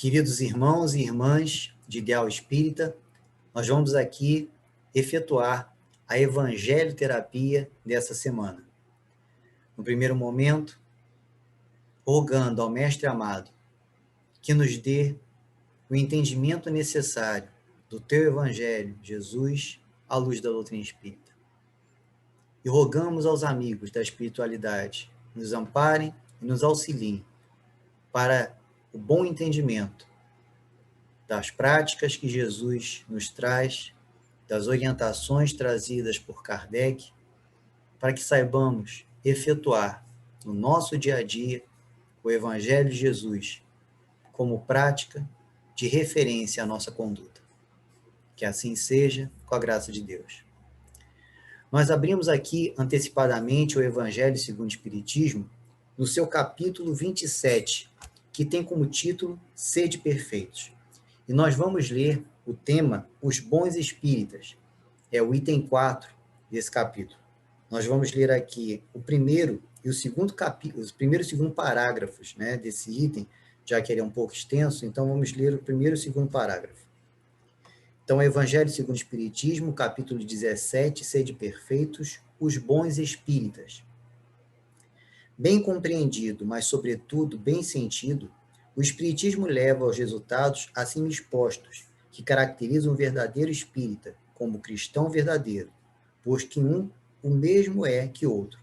Queridos irmãos e irmãs de Ideal Espírita, nós vamos aqui efetuar a evangelho-terapia dessa semana. No primeiro momento, rogando ao Mestre amado que nos dê o entendimento necessário do teu evangelho, Jesus, à luz da doutrina espírita. E rogamos aos amigos da espiritualidade, nos amparem e nos auxiliem para o bom entendimento das práticas que Jesus nos traz, das orientações trazidas por Kardec, para que saibamos efetuar no nosso dia a dia o Evangelho de Jesus como prática de referência à nossa conduta. Que assim seja, com a graça de Deus. Nós abrimos aqui antecipadamente o Evangelho segundo o Espiritismo, no seu capítulo 27, que tem como título Sede Perfeitos. E nós vamos ler o tema Os Bons Espíritas. É o item 4 desse capítulo. Nós vamos ler aqui o primeiro e o segundo capítulo, os primeiros e segundo parágrafos, né, desse item, já que ele é um pouco extenso, então vamos ler o primeiro e o segundo parágrafo. Então, Evangelho segundo o Espiritismo, capítulo 17, Sede Perfeitos, os Bons Espíritas. Bem compreendido, mas sobretudo bem sentido, o Espiritismo leva aos resultados assim expostos, que caracterizam o verdadeiro espírita como cristão verdadeiro, pois que um o mesmo é que outro.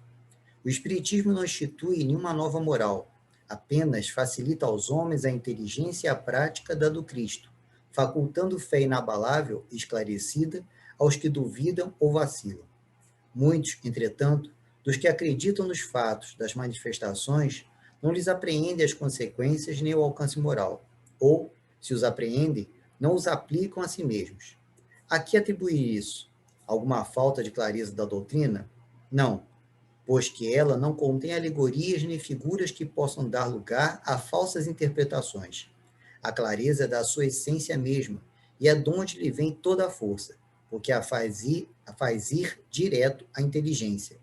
O Espiritismo não institui nenhuma nova moral, apenas facilita aos homens a inteligência e a prática da do Cristo, facultando fé inabalável e esclarecida aos que duvidam ou vacilam. Muitos, entretanto, dos que acreditam nos fatos das manifestações, não lhes apreendem as consequências nem o alcance moral, ou, se os apreendem, não os aplicam a si mesmos. A que atribuir isso? Alguma falta de clareza da doutrina? Não, pois que ela não contém alegorias nem figuras que possam dar lugar a falsas interpretações. A clareza é da sua essência mesma, e é de onde lhe vem toda a força, porque a faz ir direto à inteligência.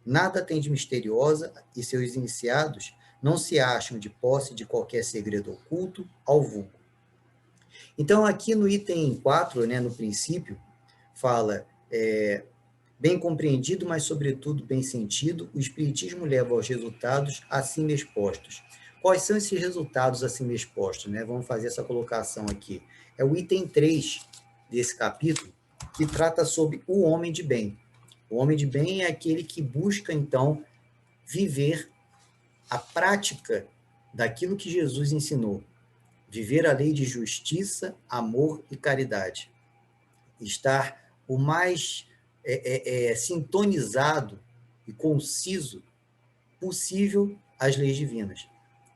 Nada tem de misteriosa e seus iniciados não se acham de posse de qualquer segredo oculto ao vulgo. Então, aqui no item 4, né, no princípio, fala, bem compreendido, mas sobretudo bem sentido, o Espiritismo leva aos resultados acima expostos. Quais são esses resultados acima expostos? Né? Vamos fazer essa colocação aqui. É o item 3 desse capítulo, que trata sobre o homem de bem. O homem de bem é aquele que busca, então, viver a prática daquilo que Jesus ensinou. Viver a lei de justiça, amor e caridade. Estar o mais sintonizado e conciso possível às leis divinas.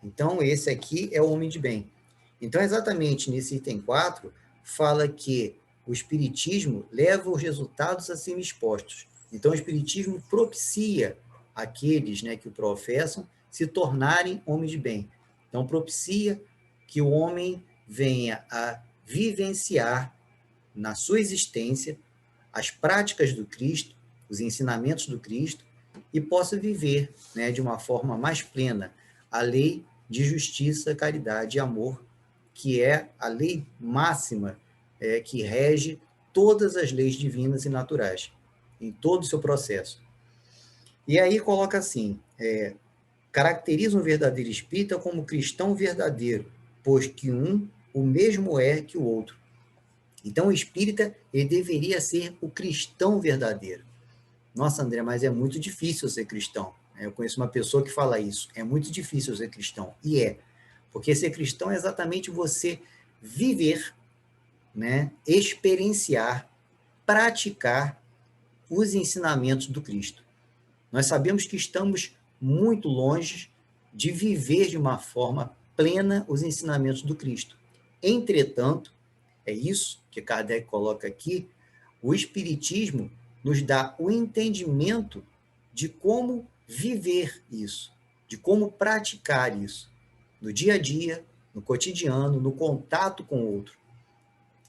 Então, esse aqui é o homem de bem. Então, exatamente nesse item 4, fala que o Espiritismo leva os resultados acima expostos. Então, o Espiritismo propicia aqueles, né, que o professam se tornarem homens de bem. Então, propicia que o homem venha a vivenciar na sua existência as práticas do Cristo, os ensinamentos do Cristo, e possa viver, né, de uma forma mais plena a lei de justiça, caridade e amor, que é a lei máxima que rege todas as leis divinas e naturais, em todo o seu processo. E aí coloca assim, caracteriza um verdadeiro espírita como cristão verdadeiro, pois que um o mesmo é que o outro. Então, o espírita, ele deveria ser o cristão verdadeiro. Nossa, André, mas é muito difícil ser cristão. Eu conheço uma pessoa que fala isso. É muito difícil ser cristão. E é. Porque ser cristão é exatamente você viver, né, experienciar, praticar os ensinamentos do Cristo. Nós sabemos que estamos muito longe de viver de uma forma plena os ensinamentos do Cristo. Entretanto, é isso que Kardec coloca aqui, o Espiritismo nos dá o entendimento de como viver isso, de como praticar isso, no dia a dia, no cotidiano, no contato com o outro.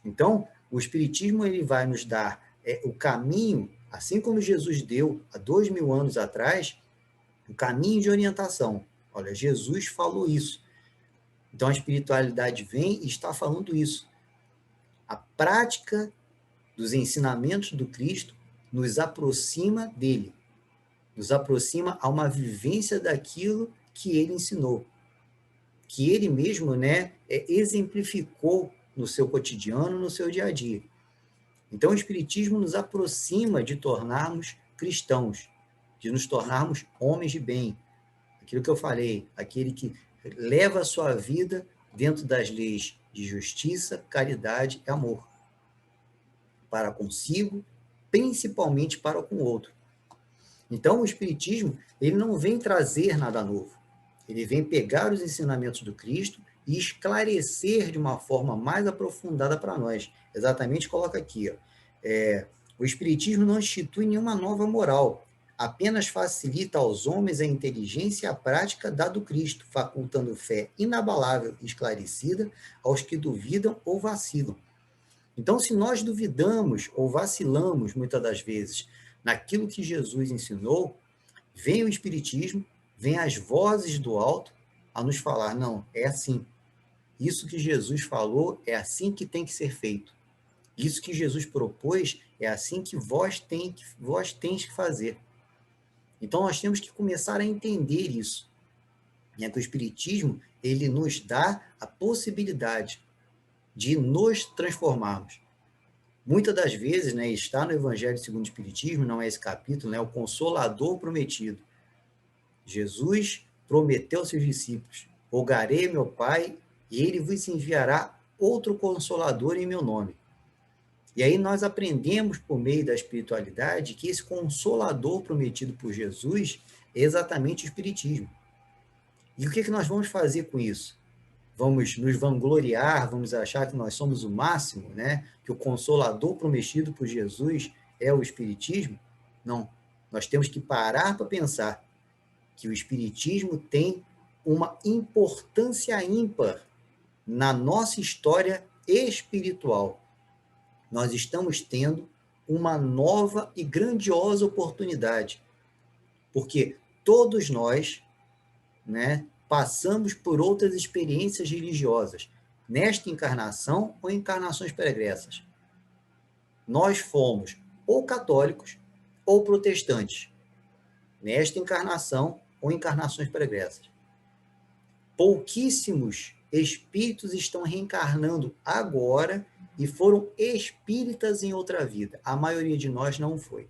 Então, o Espiritismo ele vai nos dar o caminho, assim como Jesus deu há 2000 anos atrás, o caminho de orientação. Olha, Jesus falou isso. Então, a espiritualidade vem e está falando isso. A prática dos ensinamentos do Cristo nos aproxima dele, nos aproxima a uma vivência daquilo que ele ensinou, que ele mesmo, né, exemplificou no seu cotidiano, no seu dia a dia. Então, o Espiritismo nos aproxima de tornarmos cristãos, de nos tornarmos homens de bem. Aquilo que eu falei, aquele que leva a sua vida dentro das leis de justiça, caridade e amor, para consigo, principalmente para com o outro. Então, o Espiritismo, ele não vem trazer nada novo. Ele vem pegar os ensinamentos do Cristo e esclarecer de uma forma mais aprofundada para nós. Exatamente coloca aqui, ó, o Espiritismo não institui nenhuma nova moral, apenas facilita aos homens a inteligência e a prática da do Cristo, facultando fé inabalável e esclarecida aos que duvidam ou vacilam. Então, se nós duvidamos ou vacilamos, muitas das vezes, naquilo que Jesus ensinou, vem o Espiritismo, vem as vozes do alto a nos falar, não, é assim. Isso que Jesus falou é assim que tem que ser feito. Isso que Jesus propôs é assim que vós tens que fazer. Então, nós temos que começar a entender isso. Que o Espiritismo, ele nos dá a possibilidade de nos transformarmos. Muitas das vezes, né, está no Evangelho segundo o Espiritismo, não é esse capítulo, né, o Consolador prometido. Jesus prometeu aos seus discípulos, rogarei meu Pai, e ele vos enviará outro Consolador em meu nome. E aí nós aprendemos, por meio da espiritualidade, que esse Consolador prometido por Jesus é exatamente o Espiritismo. E o que nós vamos fazer com isso? Vamos nos vangloriar, vamos achar que nós somos o máximo, né? Que o Consolador prometido por Jesus é o Espiritismo? Não. Nós temos que parar para pensar que o Espiritismo tem uma importância ímpar na nossa história espiritual. Nós estamos tendo uma nova e grandiosa oportunidade, porque todos nós, né, passamos por outras experiências religiosas, nesta encarnação ou encarnações pregressas. Nós fomos ou católicos ou protestantes, nesta encarnação ou encarnações pregressas. Pouquíssimos espíritos estão reencarnando agora e foram espíritas em outra vida. A maioria de nós não foi.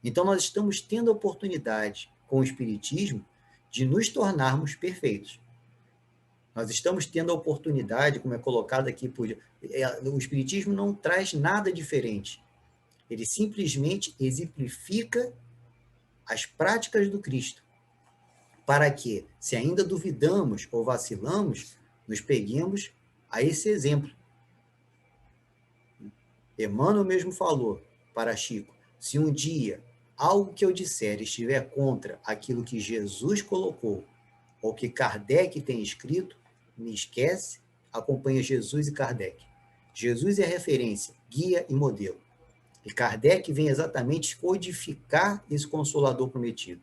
Então, nós estamos tendo a oportunidade, com o Espiritismo, de nos tornarmos perfeitos. Nós estamos tendo a oportunidade, como é colocado aqui, o Espiritismo não traz nada diferente. Ele simplesmente exemplifica as práticas do Cristo, para que, se ainda duvidamos ou vacilamos, nos peguemos a esse exemplo. Emmanuel mesmo falou para Chico, se um dia algo que eu disser estiver contra aquilo que Jesus colocou, ou que Kardec tem escrito, me esquece, acompanha Jesus e Kardec. Jesus é referência, guia e modelo. E Kardec vem exatamente codificar esse Consolador prometido.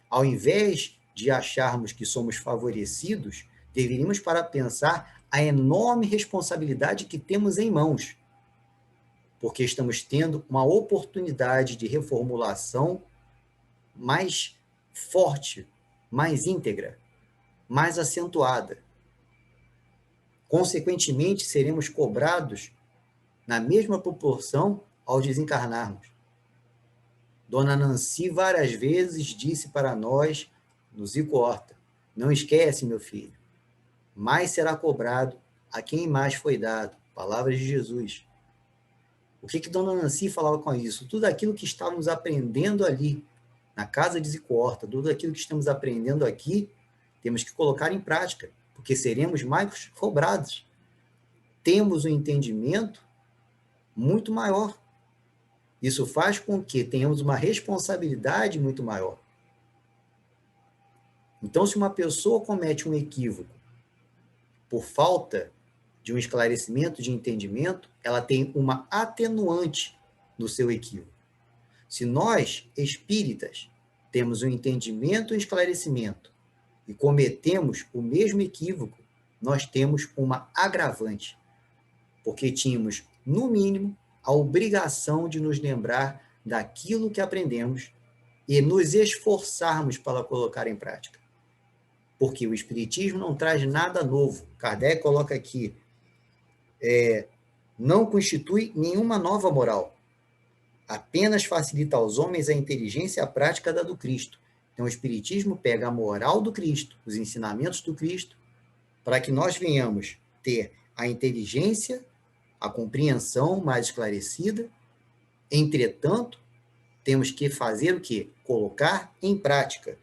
Ao invés de acharmos que somos favorecidos, deveríamos parar para pensar a enorme responsabilidade que temos em mãos, porque estamos tendo uma oportunidade de reformulação mais forte, mais íntegra, mais acentuada. Consequentemente, seremos cobrados na mesma proporção ao desencarnarmos. Dona Nancy várias vezes disse para nós, no Zico Horta, não esquece, meu filho, mais será cobrado a quem mais foi dado. Palavras de Jesus. O que Dona Nancy falava com isso? Tudo aquilo que estávamos aprendendo ali, na casa de Zico Horta, tudo aquilo que estamos aprendendo aqui, temos que colocar em prática, porque seremos mais cobrados. Temos um entendimento muito maior. Isso faz com que tenhamos uma responsabilidade muito maior. Então, se uma pessoa comete um equívoco por falta de um esclarecimento, de entendimento, ela tem uma atenuante no seu equívoco. Se nós, espíritas, temos um entendimento e um esclarecimento e cometemos o mesmo equívoco, nós temos uma agravante, porque tínhamos, no mínimo, a obrigação de nos lembrar daquilo que aprendemos e nos esforçarmos para colocar em prática. Porque o Espiritismo não traz nada novo. Kardec coloca aqui, não constitui nenhuma nova moral, apenas facilita aos homens a inteligência e a prática da do Cristo. Então, o Espiritismo pega a moral do Cristo, os ensinamentos do Cristo, para que nós venhamos ter a inteligência, a compreensão mais esclarecida. Entretanto, temos que fazer o quê? Colocar em prática,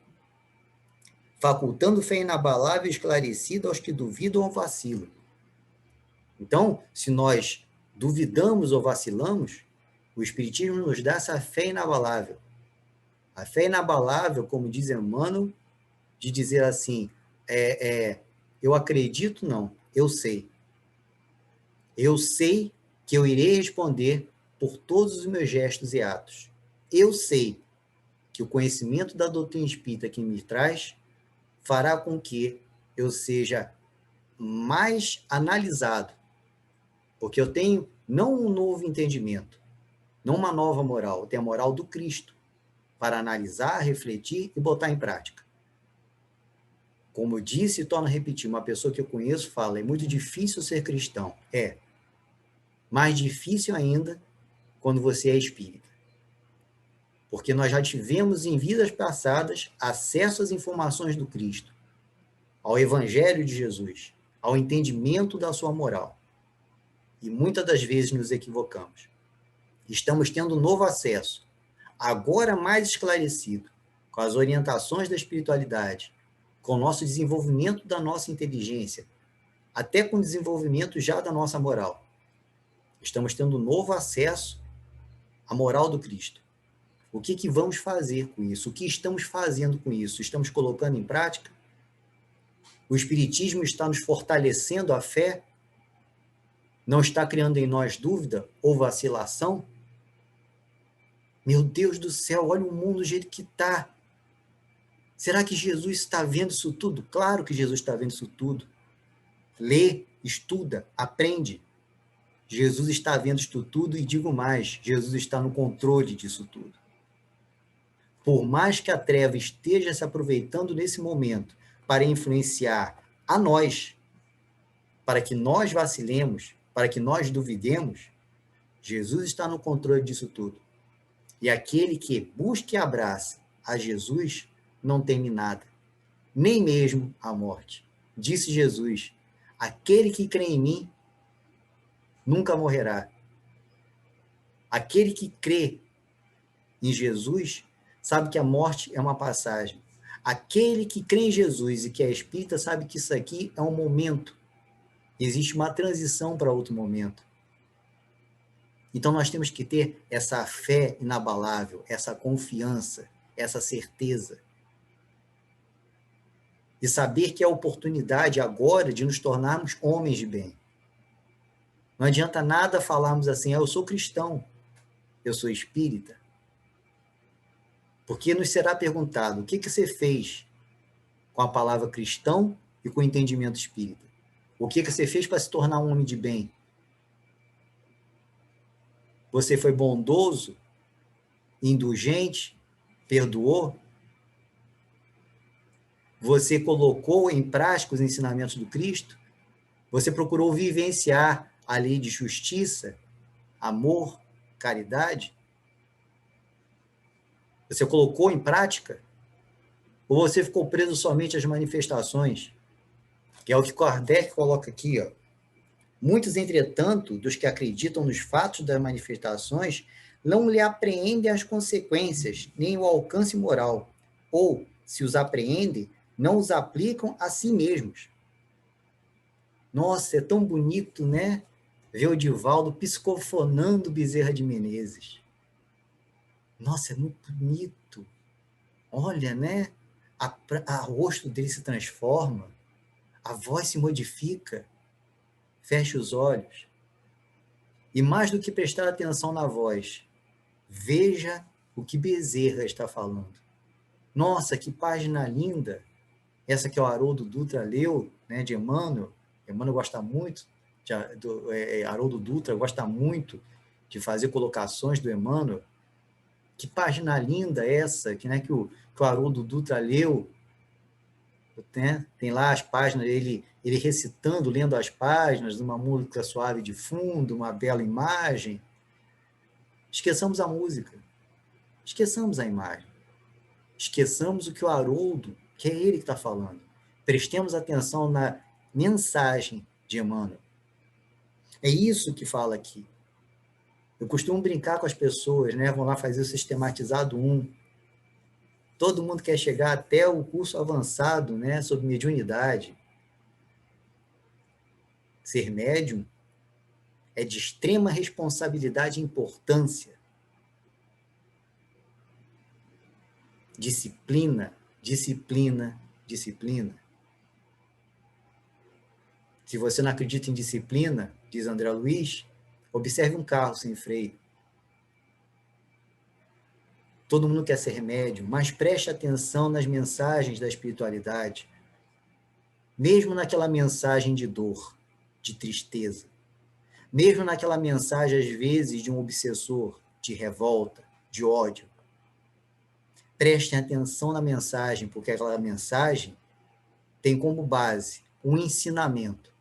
facultando fé inabalável e esclarecida aos que duvidam ou vacilam. Então, se nós duvidamos ou vacilamos, o Espiritismo nos dá essa fé inabalável. A fé inabalável, como diz Emmanuel, de dizer assim, eu acredito, não, eu sei. Eu sei que eu irei responder por todos os meus gestos e atos. Eu sei que o conhecimento da doutrina espírita que me traz fará com que eu seja mais analisado, porque eu tenho não um novo entendimento, não uma nova moral, eu tenho a moral do Cristo para analisar, refletir e botar em prática. Como eu disse e torno a repetir, uma pessoa que eu conheço fala, é muito difícil ser cristão. É. Mais difícil ainda quando você é espírita. Porque nós já tivemos em vidas passadas acesso às informações do Cristo, ao Evangelho de Jesus, ao entendimento da sua moral. E muitas das vezes nos equivocamos. Estamos tendo novo acesso, agora mais esclarecido, com as orientações da espiritualidade, com o nosso desenvolvimento da nossa inteligência, até com o desenvolvimento já da nossa moral. Estamos tendo novo acesso à moral do Cristo. O que vamos fazer com isso? O que estamos fazendo com isso? Estamos colocando em prática? O Espiritismo está nos fortalecendo a fé? Não está criando em nós dúvida ou vacilação? Meu Deus do céu, olha o mundo do jeito que está. Será que Jesus está vendo isso tudo? Claro que Jesus está vendo isso tudo. Lê, estuda, aprende. Jesus está vendo isso tudo e digo mais, Jesus está no controle disso tudo. Por mais que a treva esteja se aproveitando nesse momento para influenciar a nós, para que nós vacilemos, para que nós duvidemos, Jesus está no controle disso tudo. E aquele que busca e abraça a Jesus não teme nada, nem mesmo a morte. Disse Jesus, aquele que crê em mim nunca morrerá. Aquele que crê em Jesus sabe que a morte é uma passagem. Aquele que crê em Jesus e que é espírita sabe que isso aqui é um momento. Existe uma transição para outro momento. Então nós temos que ter essa fé inabalável, essa confiança, essa certeza. E saber que é a oportunidade agora de nos tornarmos homens de bem. Não adianta nada falarmos assim, eu sou cristão, eu sou espírita. Porque nos será perguntado, o que você fez com a palavra cristão e com o entendimento espírita? O que você fez para se tornar um homem de bem? Você foi bondoso, indulgente, perdoou? Você colocou em prática os ensinamentos do Cristo? Você procurou vivenciar a lei de justiça, amor, caridade? Você colocou em prática? Ou você ficou preso somente às manifestações? Que é o que Kardec coloca aqui, ó. Muitos, entretanto, dos que acreditam nos fatos das manifestações, não lhe apreendem as consequências, nem o alcance moral, ou, se os apreendem, não os aplicam a si mesmos. Nossa, é tão bonito, né? Ver o Divaldo psicofonando Bezerra de Menezes. Nossa, é muito bonito. Olha, né? O rosto dele se transforma, a voz se modifica, fecha os olhos. E mais do que prestar atenção na voz, veja o que Bezerra está falando. Nossa, que página linda! Essa que o Haroldo Dutra leu, né, de Emmanuel, Emmanuel gosta muito, Haroldo Dutra gosta muito de fazer colocações do Emmanuel. Que página linda essa, que o Haroldo Dutra leu, né? Tem lá as páginas, ele recitando, lendo as páginas, uma música suave de fundo, uma bela imagem. Esqueçamos a música, esqueçamos a imagem, esqueçamos o que o Haroldo, que é ele que está falando. Prestemos atenção na mensagem de Emmanuel. É isso que fala aqui. Eu costumo brincar com as pessoas, né? Vão lá fazer o sistematizado 1. Todo mundo quer chegar até o curso avançado, né, sobre mediunidade. Ser médium é de extrema responsabilidade e importância. Disciplina, disciplina, disciplina. Se você não acredita em disciplina, diz André Luiz, observe um carro sem freio. Todo mundo quer ser médium, mas preste atenção nas mensagens da espiritualidade. Mesmo naquela mensagem de dor, de tristeza. Mesmo naquela mensagem, às vezes, de um obsessor, de revolta, de ódio. Prestem atenção na mensagem, porque aquela mensagem tem como base um ensinamento.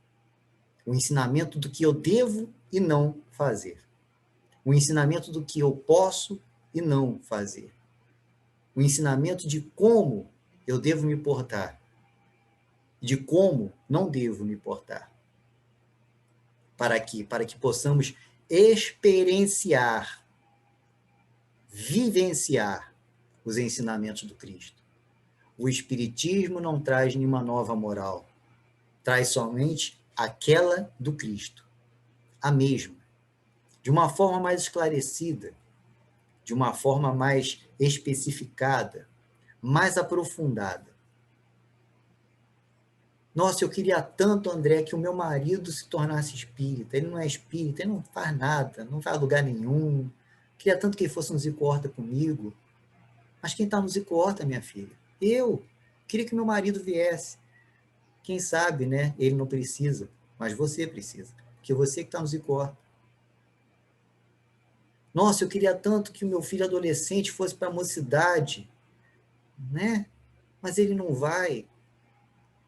O ensinamento do que eu devo e não fazer. O ensinamento do que eu posso e não fazer. O ensinamento de como eu devo me portar. De como não devo me portar. Para quê? Para que possamos experienciar, vivenciar os ensinamentos do Cristo. O Espiritismo não traz nenhuma nova moral. Traz somente aquela do Cristo. A mesma. De uma forma mais esclarecida, de uma forma mais especificada, mais aprofundada. Nossa, eu queria tanto, André, que o meu marido se tornasse espírita. Ele não é espírita, ele não faz nada, não vai a lugar nenhum. Queria tanto que ele fosse um zico-horta comigo. Mas quem está no zico-horta, minha filha? Eu. Queria que meu marido viesse. Quem sabe, né? Ele não precisa, mas você precisa. Porque você que está no zico-horta. Nossa, eu queria tanto que o meu filho adolescente fosse para a mocidade, né? Mas ele não vai.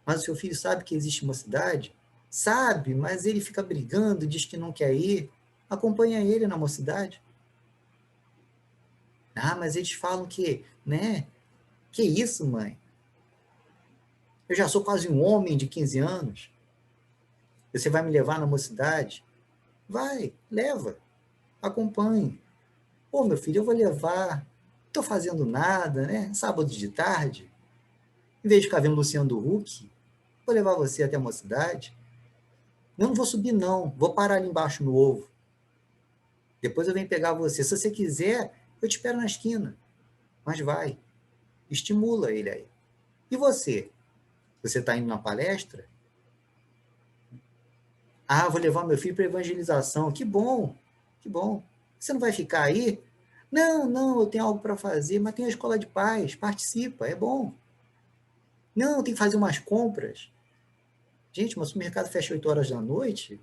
Mas o seu filho sabe que existe mocidade? Sabe, mas ele fica brigando, diz que não quer ir. Acompanha ele na mocidade. Ah, mas eles falam que, né? Que isso, mãe? Eu já sou quase um homem de 15 anos. Você vai me levar na mocidade? Vai, leva. Acompanhe. Pô, meu filho, eu vou levar. Não estou fazendo nada, né? Sábado de tarde. Em vez de ficar vendo Luciano do Huck, vou levar você até a mocidade. Não vou subir, não. Vou parar ali embaixo no ovo. Depois eu venho pegar você. Se você quiser, eu te espero na esquina. Mas vai. Estimula ele aí. E você? Você está indo na palestra? Ah, vou levar meu filho para evangelização. Que bom. Que bom. Você não vai ficar aí? Não, não, eu tenho algo para fazer, mas tem a escola de paz. Participa, é bom. Não, tem que fazer umas compras. Gente, mas o mercado fecha 8 horas da noite.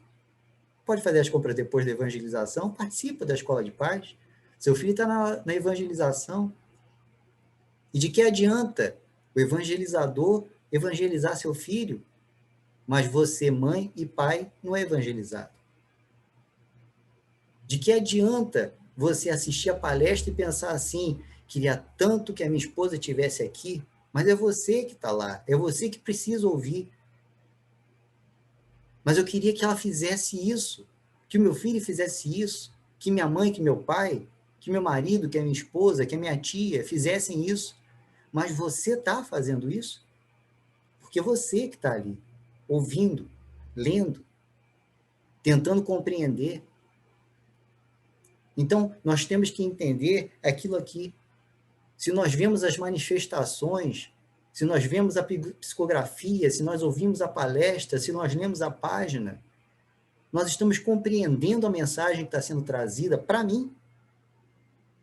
Pode fazer as compras depois da evangelização. Participa da escola de paz. Seu filho está na evangelização. E de que adianta o evangelizador evangelizar seu filho, mas você, mãe e pai, não é evangelizado? De que adianta você assistir a palestra e pensar assim, queria tanto que a minha esposa estivesse aqui, mas é você que está lá, é você que precisa ouvir. Mas eu queria que ela fizesse isso, que o meu filho fizesse isso, que minha mãe, que meu pai, que meu marido, que a minha esposa, que a minha tia fizessem isso. Mas você está fazendo isso? Porque você que está ali, ouvindo, lendo, tentando compreender. Então, nós temos que entender aquilo aqui. Se nós vemos as manifestações, se nós vemos a psicografia, se nós ouvimos a palestra, se nós lemos a página, nós estamos compreendendo a mensagem que está sendo trazida para mim,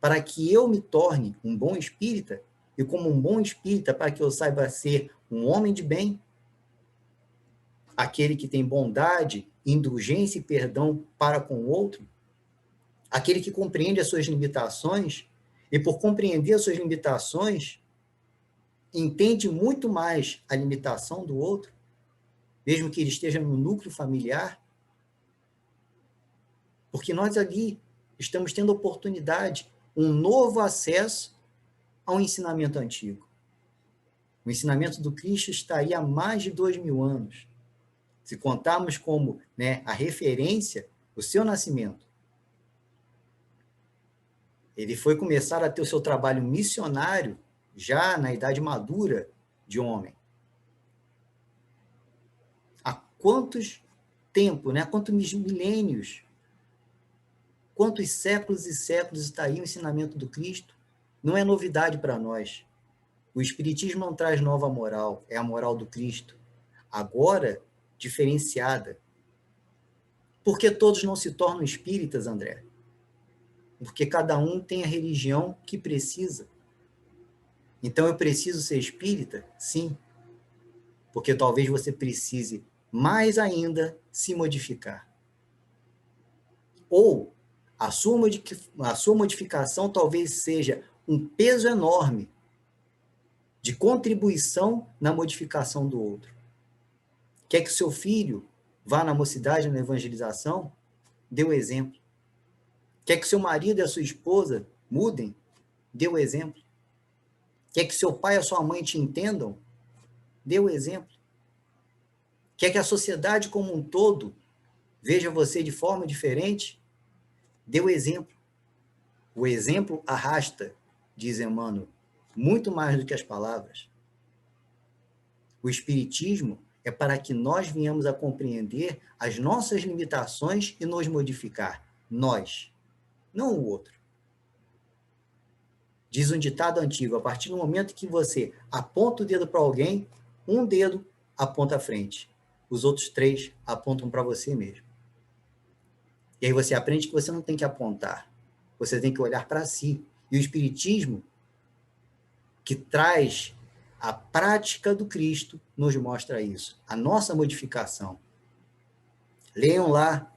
para que eu me torne um bom espírita, e como um bom espírita, para que eu saiba ser um homem de bem. aquele que tem bondade, indulgência e perdão para com o outro, aquele que compreende as suas limitações e, por compreender as suas limitações, entende muito mais a limitação do outro, mesmo que ele esteja no núcleo familiar, porque nós ali estamos tendo oportunidade, um novo acesso ao ensinamento antigo. O ensinamento do Cristo está aí há mais de 2000 anos. Se contarmos como, né, a referência, o seu nascimento. Ele foi começar a ter o seu trabalho missionário já na idade madura de homem. Há quantos tempos, né? Quantos milênios, quantos séculos e séculos está aí o ensinamento do Cristo? Não é novidade para nós. O Espiritismo não traz nova moral, é a moral do Cristo. Agora, diferenciada. Por que todos não se tornam espíritas, André? Porque cada um tem a religião que precisa. Então, eu preciso ser espírita? Sim. Porque talvez você precise mais ainda se modificar. Ou a sua modificação talvez seja um peso enorme de contribuição na modificação do outro. Quer que seu filho vá na mocidade, na evangelização? Dê o exemplo. Quer que seu marido e a sua esposa mudem? Dê o exemplo. Quer que seu pai e a sua mãe te entendam? Dê o exemplo. Quer que a sociedade como um todo veja você de forma diferente? Dê o exemplo. O exemplo arrasta, diz Emmanuel, muito mais do que as palavras. O Espiritismo é para que nós venhamos a compreender as nossas limitações e nos modificar. Nós, não o outro. Diz um ditado antigo, a partir do momento que você aponta o dedo para alguém, um dedo aponta à frente. Os outros 3 apontam para você mesmo. E aí você aprende que você não tem que apontar. Você tem que olhar para si. E o Espiritismo, que traz a prática do Cristo, nos mostra isso. A nossa modificação. Leiam lá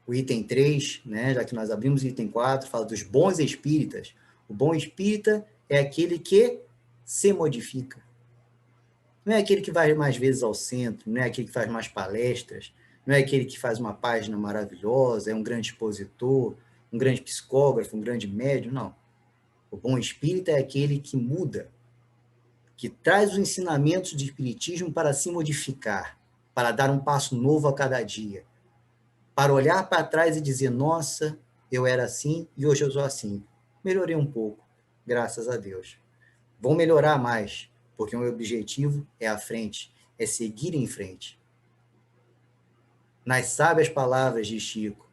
o item 3, né, já que nós abrimos o item 4, fala dos bons espíritas. O bom espírita é aquele que se modifica. Não é aquele que vai mais vezes ao centro, não é aquele que faz mais palestras, não é aquele que faz uma página maravilhosa, é um grande expositor, um grande psicógrafo, um grande médium, não. O bom espírita é aquele que muda, que traz os ensinamentos do espiritismo para se modificar, para dar um passo novo a cada dia, para olhar para trás e dizer, nossa, eu era assim e hoje eu sou assim. Melhorei um pouco, graças a Deus. Vou melhorar mais, porque o meu objetivo é a frente, é seguir em frente. Nas sábias palavras de Chico,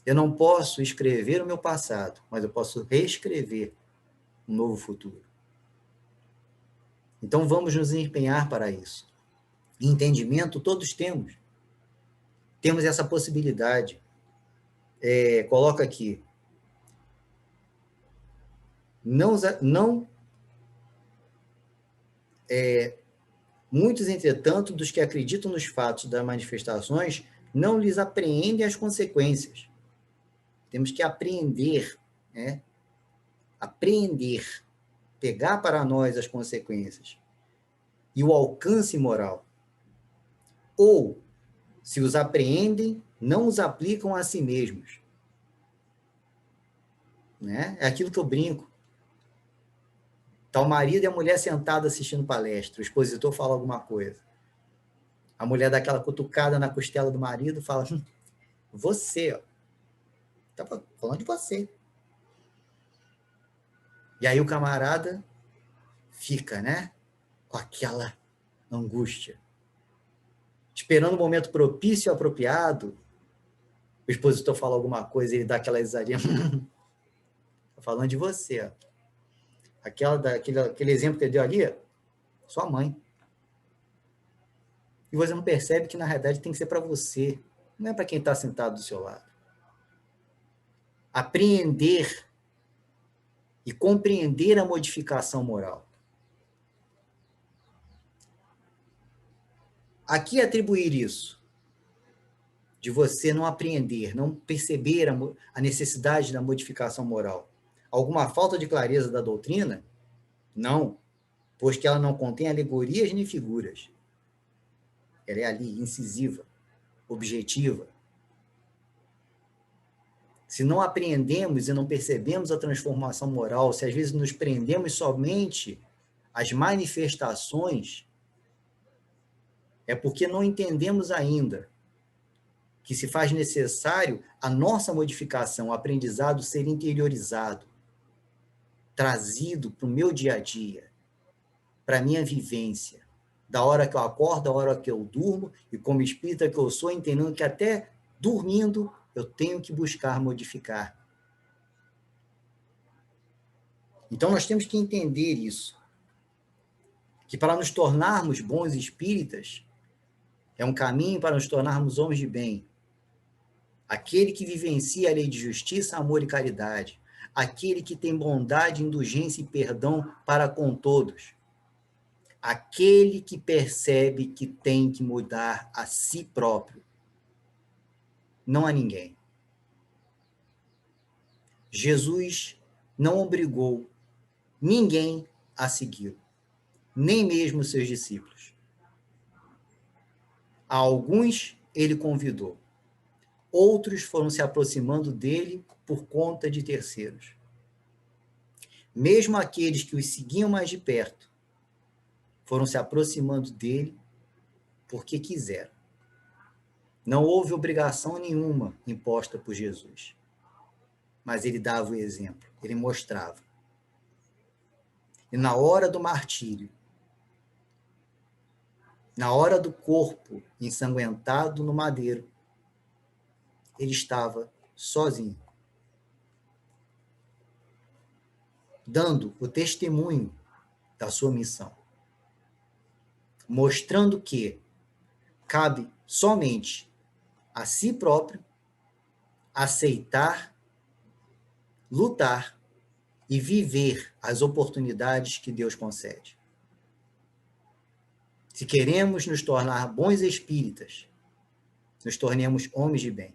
eu não posso escrever o meu passado, mas eu posso reescrever um novo futuro. Então vamos nos empenhar para isso. Entendimento todos temos. Temos essa possibilidade. Coloca aqui. Muitos, entretanto, dos que acreditam nos fatos das manifestações, não lhes apreendem as consequências. Temos que apreender, né? Apreender, pegar para nós as consequências e o alcance moral. Ou, se os apreendem, não os aplicam a si mesmos. Né? É aquilo que eu brinco. Tá o marido e a mulher sentada assistindo palestra, o expositor fala alguma coisa. A mulher dá aquela cutucada na costela do marido, fala, você, ó, tá falando de você. E aí o camarada fica, né, com aquela angústia, esperando o momento propício e apropriado. O expositor fala alguma coisa, ele dá aquela risadinha. Tá falando de você, ó. Aquele exemplo que ele deu ali, ó, sua mãe. E você não percebe que, na realidade, tem que ser para você, não é para quem está sentado do seu lado. Apreender e compreender a modificação moral. A que atribuir isso? De você não apreender, não perceber a necessidade da modificação moral? Alguma falta de clareza da doutrina? Não, pois que ela não contém alegorias nem figuras. Ela é ali, incisiva, objetiva. Se não apreendemos e não percebemos a transformação moral, se às vezes nos prendemos somente às manifestações, é porque não entendemos ainda que se faz necessário a nossa modificação, o aprendizado ser interiorizado, trazido para o meu dia a dia, para a minha vivência, da hora que eu acordo, da hora que eu durmo, e como espírita que eu sou, entendendo que até dormindo eu tenho que buscar modificar. Então nós temos que entender isso, que para nos tornarmos bons espíritas, é um caminho para nos tornarmos homens de bem. Aquele que vivencia a lei de justiça, amor e caridade. Aquele que tem bondade, indulgência e perdão para com todos. Aquele que percebe que tem que mudar a si próprio. Não a ninguém. Jesus não obrigou ninguém a segui-lo, nem mesmo seus discípulos. A alguns ele convidou. Outros foram se aproximando dele por conta de terceiros. Mesmo aqueles que os seguiam mais de perto, foram se aproximando dele porque quiseram. Não houve obrigação nenhuma imposta por Jesus. Mas ele dava o exemplo, ele mostrava. E na hora do martírio, na hora do corpo ensanguentado no madeiro, ele estava sozinho, dando o testemunho da sua missão, mostrando que cabe somente a si próprio aceitar, lutar e viver as oportunidades que Deus concede. Se queremos nos tornar bons espíritas, nos tornemos homens de bem.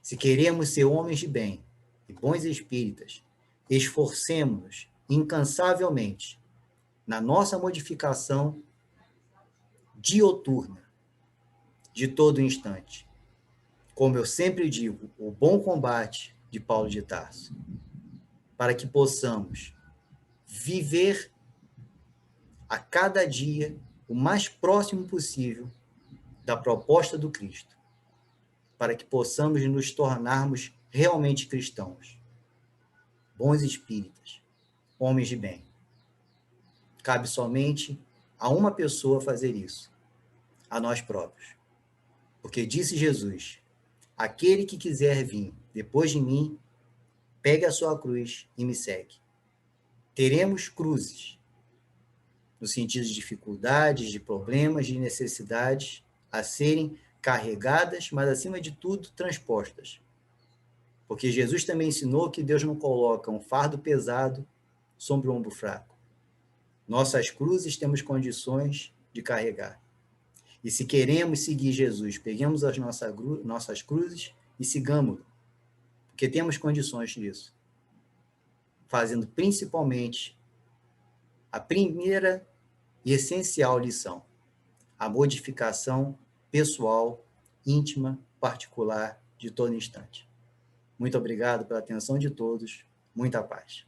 Se queremos ser homens de bem e bons espíritas, esforcemos-nos incansavelmente na nossa modificação dioturna, de todo instante. Como eu sempre digo, o bom combate de Paulo de Tarso, para que possamos viver a cada dia o mais próximo possível da proposta do Cristo, para que possamos nos tornarmos realmente cristãos, bons espíritas, homens de bem. Cabe somente a uma pessoa fazer isso, a nós próprios. Porque disse Jesus, aquele que quiser vir depois de mim, pegue a sua cruz e me segue. Teremos cruzes, no sentido de dificuldades, de problemas, de necessidades a serem carregadas, mas acima de tudo transpostas. Porque Jesus também ensinou que Deus não coloca um fardo pesado sobre o ombro fraco. Nossas cruzes temos condições de carregar. E se queremos seguir Jesus, peguemos as nossas cruzes e sigamos-lo, porque temos condições disso. Fazendo principalmente a primeira e essencial lição, a modificação pessoal, íntima, particular, de todo instante. Muito obrigado pela atenção de todos, muita paz.